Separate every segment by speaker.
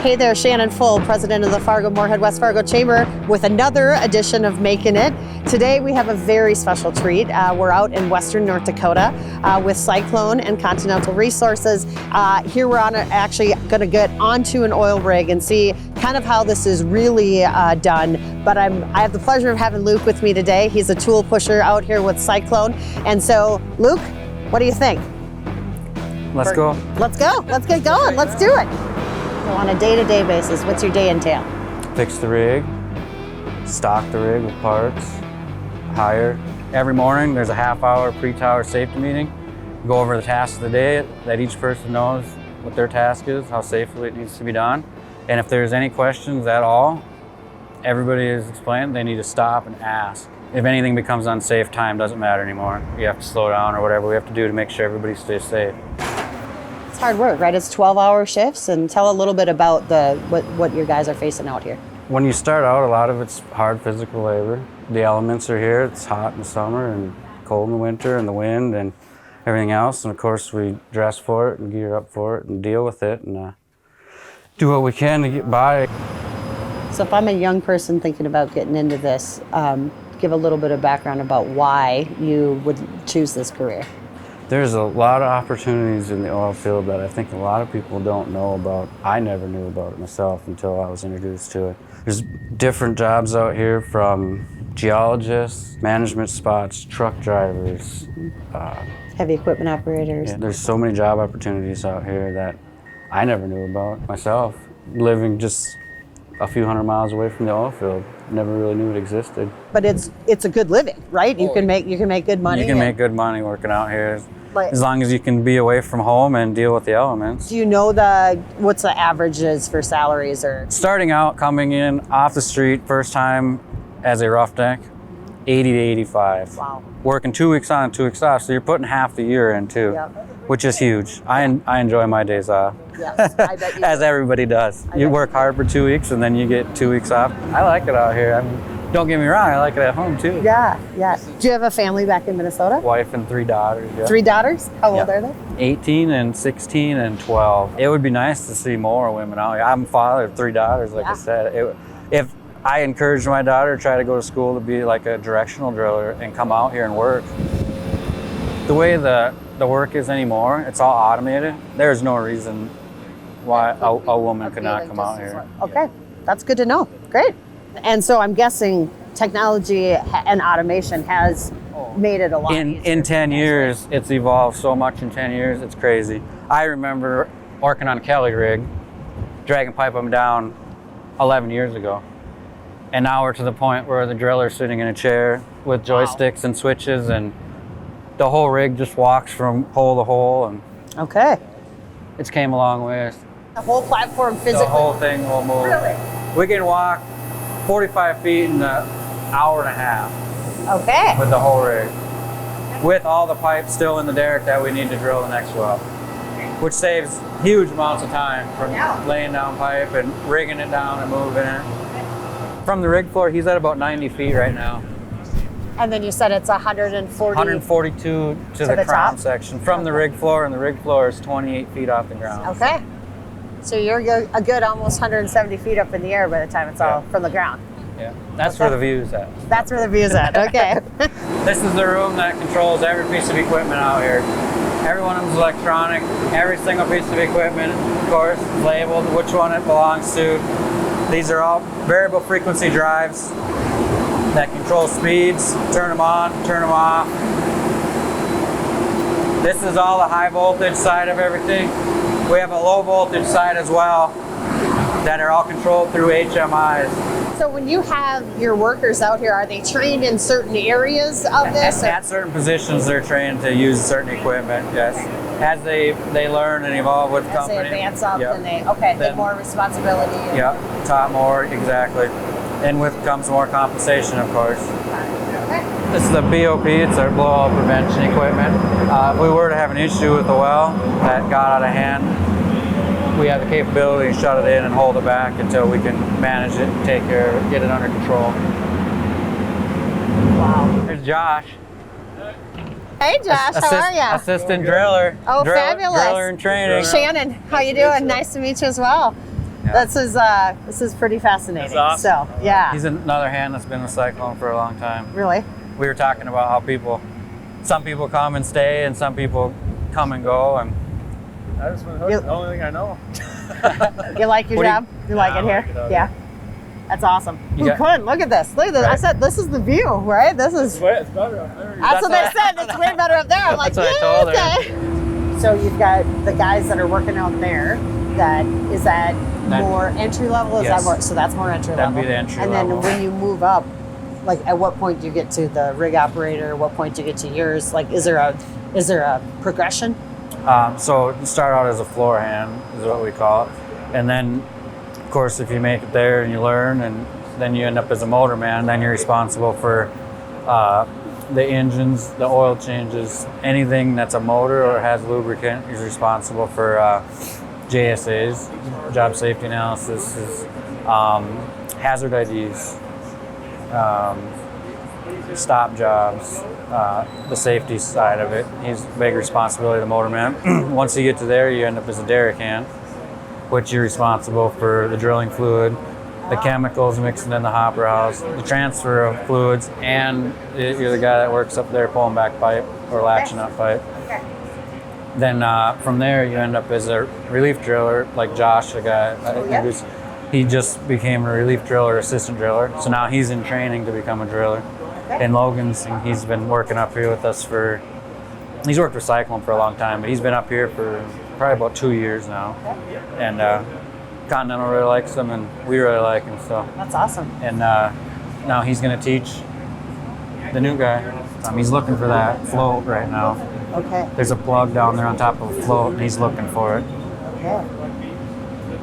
Speaker 1: Hey there, Shannon Full, President of the Fargo-Moorhead West Fargo Chamber with another edition of Makin' It. Today we have a very special treat. We're out in western North Dakota with Cyclone and Continental Resources. Here we're actually going to get onto an oil rig and see kind of how this is really done. But I have the pleasure of having Luke with me today. He's a tool pusher out here with Cyclone. And so, Luke, what do you think?
Speaker 2: Let's go.
Speaker 1: Let's go. Let's get going. Let's do it. So on a day-to-day basis, what's your day entail?
Speaker 2: Fix the rig, stock the rig with parts, hire. Every morning there's a half-hour pre-tower safety meeting. Go over the tasks of the day that each person knows what their task is, how safely it needs to be done. And if there's any questions at all, everybody is explained, they need to stop and ask. If anything becomes unsafe, time doesn't matter anymore. You have to slow down or whatever we have to do to make sure everybody stays safe.
Speaker 1: It's hard work, right? It's 12-hour shifts, and tell a little bit about what your guys are facing out here.
Speaker 2: When you start out, a lot of it's hard physical labor. The elements are here. It's hot in the summer and cold in the winter, and the wind and everything else. And of course, we dress for it and gear up for it and deal with it and do what we can to get by.
Speaker 1: So if I'm a young person thinking about getting into this, give a little bit of background about why you would choose this career.
Speaker 2: There's a lot of opportunities in the oil field that I think a lot of people don't know about. I never knew about it myself until I was introduced to it. There's different jobs out here, from geologists, management spots, truck drivers.
Speaker 1: Heavy equipment operators.
Speaker 2: Yeah, there's so many job opportunities out here that I never knew about myself. Living just a few hundred miles away from the oil field, never really knew it existed.
Speaker 1: But it's a good living, right? You can make good money.
Speaker 2: You can make good money working out here. As long as you can be away from home and deal with the elements.
Speaker 1: Do you know what's the averages for salaries? Or
Speaker 2: starting out, coming in off the street, first time as a roughneck, 80 to 85.
Speaker 1: Wow.
Speaker 2: Working 2 weeks on and 2 weeks off, so you're putting half the year in too,
Speaker 1: Yep.
Speaker 2: which is huge. I enjoy my days off.
Speaker 1: Yes, I bet you
Speaker 2: As everybody does. You work hard for 2 weeks and then you get 2 weeks off. I like it out here. I mean, don't get me wrong, I like it at home too.
Speaker 1: Yeah. Do you have a family back in Minnesota?
Speaker 2: Wife and 3 daughters. Yeah.
Speaker 1: 3 daughters? How old are they?
Speaker 2: 18 and 16 and 12. It would be nice to see more women out here. I'm a father of 3 daughters, like I said. If I encouraged my daughter to try to go to school to be like a directional driller and come out here and work. The way the work is anymore, it's all automated. There's no reason why a woman could not come out here.
Speaker 1: Okay, that's good to know. Great. And so I'm guessing technology and automation has made it a lot easier.
Speaker 2: In 10 years, it's evolved so much in 10 years, it's crazy. I remember working on a Kelly rig, dragging pipe them down 11 years ago. And now we're to the point where the driller's sitting in a chair with joysticks and switches, and the whole rig just walks from hole to hole. And
Speaker 1: okay.
Speaker 2: It's came a long way.
Speaker 1: The whole platform physically?
Speaker 2: The whole thing will move.
Speaker 1: Really?
Speaker 2: We can walk 45 feet in an hour and a half.
Speaker 1: Okay.
Speaker 2: With the whole rig. With all the pipes still in the derrick that we need to drill the next well. Which saves huge amounts of time from laying down pipe and rigging it down and moving it. From the rig floor, he's at about 90 feet right now.
Speaker 1: And then you said it's
Speaker 2: 142 to the crown top section. From the rig floor, and the rig floor is 28 feet off the ground.
Speaker 1: Okay. So you're a good almost 170 feet up in the air by the time it's all from the ground.
Speaker 2: Yeah, that's where the view's at.
Speaker 1: That's where the view's at, okay.
Speaker 2: This is the room that controls every piece of equipment out here. Every one of them is electronic. Every single piece of equipment, of course, is labeled which one it belongs to. These are all variable frequency drives that control speeds, turn them on, turn them off. This is all the high voltage side of everything. We have a low voltage side as well that are all controlled through HMIs.
Speaker 1: So when you have your workers out here, are they trained in certain areas of this?
Speaker 2: At certain positions, they're trained to use certain equipment, yes. As they learn and evolve with the company.
Speaker 1: As they advance up, then they more responsibility.
Speaker 2: Yep, taught more, exactly. And with comes more compensation, of course.
Speaker 1: Okay.
Speaker 2: This is the BOP, it's our blowout prevention equipment. If we were to have an issue with the well that got out of hand, we have the capability to shut it in and hold it back until we can manage it, take care of it, get it under control.
Speaker 1: Wow.
Speaker 2: There's Josh.
Speaker 1: Hey Josh, how are you?
Speaker 2: Assistant driller.
Speaker 1: Oh, fabulous.
Speaker 2: Driller in training.
Speaker 1: Shannon, how you doing? Nice to meet you as well. Yeah. This is pretty fascinating.
Speaker 3: That's awesome.
Speaker 1: So yeah.
Speaker 2: He's another hand that's been with Cyclone for a long time.
Speaker 1: Really?
Speaker 2: We were talking about how some people come and stay, and some people come and go. And
Speaker 3: I just been hooked. The only thing I know.
Speaker 1: You like your job? You like it here?
Speaker 3: Like it out
Speaker 1: Yeah. That's awesome. Who
Speaker 2: got-
Speaker 1: couldn't? Look at this. Look at this.
Speaker 2: Right.
Speaker 1: I said this is the view, right? This is.
Speaker 3: It's better up there.
Speaker 1: That's what they said. It's way better up there. I'm like,
Speaker 2: That's what I told her.
Speaker 1: okay. So you've got the guys that are working out there. Is that more entry level? Is
Speaker 2: Yes.
Speaker 1: that more? So that's more entry
Speaker 2: That'd
Speaker 1: level.
Speaker 2: be the entry
Speaker 1: and
Speaker 2: level.
Speaker 1: then when you move up, like at what point do you get to the rig operator? What point do you get to yours? Like, is there a progression?
Speaker 2: So you start out as a floor hand, is what we call it, and then, of course, if you make it there and you learn, and then you end up as a motor man, then you're responsible for the engines, the oil changes, anything that's a motor or has lubricant. You're responsible for JSAs, job safety analysis, hazard IDs, stop jobs, the safety side of it. He's big responsibility of the motor man. Once you get to there, you end up as a derrick hand, which you're responsible for the drilling fluid, the chemicals mixing in the hopper house, the transfer of fluids, and you're the guy that works up there pulling back pipe or latching up pipe. Then from there, you end up as a relief driller, like Josh, the guy. He just became a relief driller, assistant driller. So now he's in training to become a driller. And he's been working up here with us he's worked with Cyclone for a long time, but he's been up here for probably about 2 years now. And Continental really likes him, and we really like him. So
Speaker 1: That's awesome.
Speaker 2: And now he's going to teach the new guy. He's looking for that float right now.
Speaker 1: Okay.
Speaker 2: There's a plug down there on top of a float, and he's looking for it.
Speaker 1: Okay.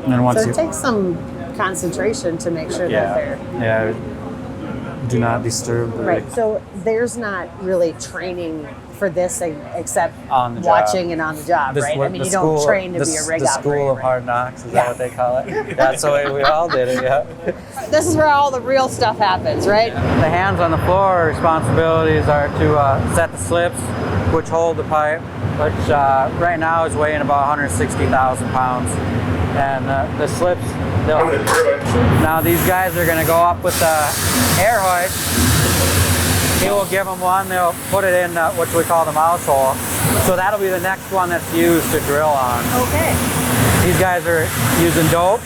Speaker 2: And then once
Speaker 1: So it takes some concentration to make sure that they're
Speaker 2: yeah, do not disturb the
Speaker 1: right. So there's not really training for this except
Speaker 2: On the job.
Speaker 1: watching and on the job,
Speaker 2: This
Speaker 1: right?
Speaker 2: was
Speaker 1: I mean,
Speaker 2: the
Speaker 1: you don't
Speaker 2: school-
Speaker 1: train to
Speaker 2: the,
Speaker 1: be a rig
Speaker 2: the
Speaker 1: operator.
Speaker 2: school of
Speaker 1: right?
Speaker 2: hard knocks, is
Speaker 1: Yeah.
Speaker 2: that what they call it? That's the way we all did it, yeah.
Speaker 1: This is where all the real stuff happens, right?
Speaker 2: The hands on the floor responsibilities are to set the slips, which hold the pipe, which right now is weighing about 160,000 pounds. And the slips, now these guys are gonna go up with the air hoist. He will give them one, they'll put it in what we call the mouse hole. So that'll be the next one that's used to drill on.
Speaker 1: Okay.
Speaker 2: These guys are using dope,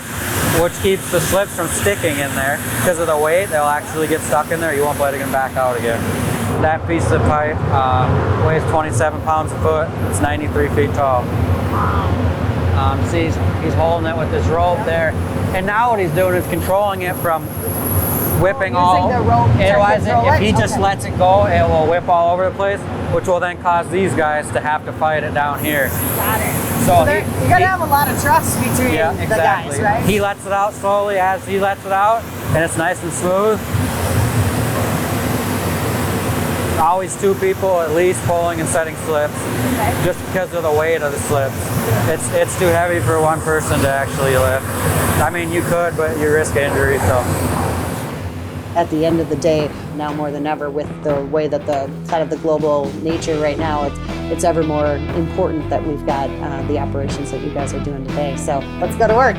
Speaker 2: which keeps the slips from sticking in there. Because of the weight, they'll actually get stuck in there. You won't be able to get them back out again. That piece of pipe weighs 27 pounds a foot. It's 93 feet tall. See, he's holding it with this rope there. And now what he's doing is controlling it from whipping all.
Speaker 1: the rope to
Speaker 2: Otherwise,
Speaker 1: control
Speaker 2: if he
Speaker 1: it?
Speaker 2: just
Speaker 1: Okay.
Speaker 2: lets it go, it will whip all over the place, which will then cause these guys to have to fight it down here.
Speaker 1: Got it.
Speaker 2: So
Speaker 1: You gotta have a lot of trust between
Speaker 2: yeah,
Speaker 1: the
Speaker 2: exactly.
Speaker 1: guys, right?
Speaker 2: He lets it out slowly as he lets it out, and it's nice and smooth. Always two people at least pulling and setting slips, just because of the weight of the slips. It's too heavy for one person to actually lift. I mean, you could, but you risk injury, so.
Speaker 1: At the end of the day, now more than ever, with the way that the kind of the global nature right now, it's ever more important that we've got the operations that you guys are doing today. So let's go to work.